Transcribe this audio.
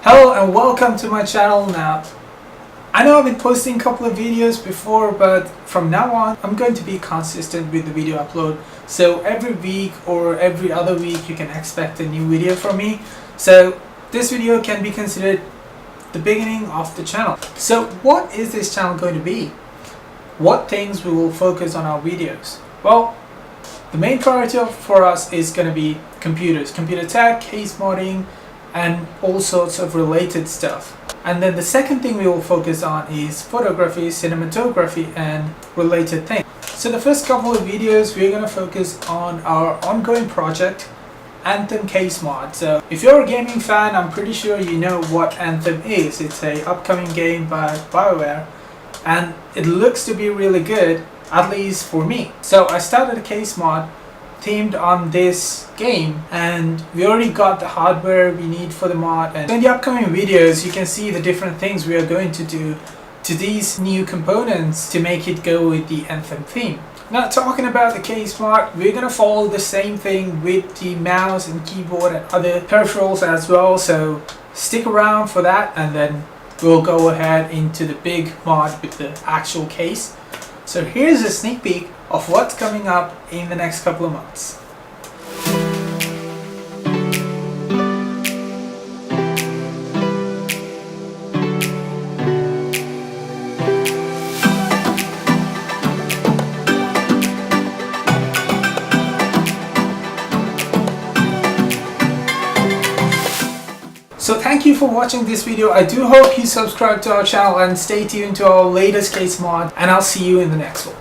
Hello and welcome to my channel. Now, I know I've been posting a couple of videos before, but from now on I'm going to be consistent with the video upload. So every week or every other week you can expect a new video from me. So this video can be considered the beginning of the channel. So what is this channel going to be? What things we will focus on our videos? Well, the main priority for us is going to be computers, computer tech, case modding, and all sorts of related stuff. And then the second thing we will focus on is photography, cinematography, and related things. So the first couple of videos we're going to focus on our ongoing project, Anthem KingsMod. So if you're a gaming fan, I'm pretty sure you know what Anthem is. It's an upcoming game by BioWare, and it looks to be really good, at least for me. So I started a KingsMod themed on this game, and we already got the hardware we need for the mod, and in the upcoming videos you can see the different things we are going to do to these new components to make it go with the Anthem theme. Now, talking about the KingsMod, we're gonna follow the same thing with the mouse and keyboard and other peripherals as well, so stick around for that, and then we'll go ahead into the big mod with the actual case. So here's a sneak peek of what's coming up in the next couple of months. So thank you for watching this video. I do hope you subscribe to our channel and stay tuned to our latest case mod, and I'll see you in the next one.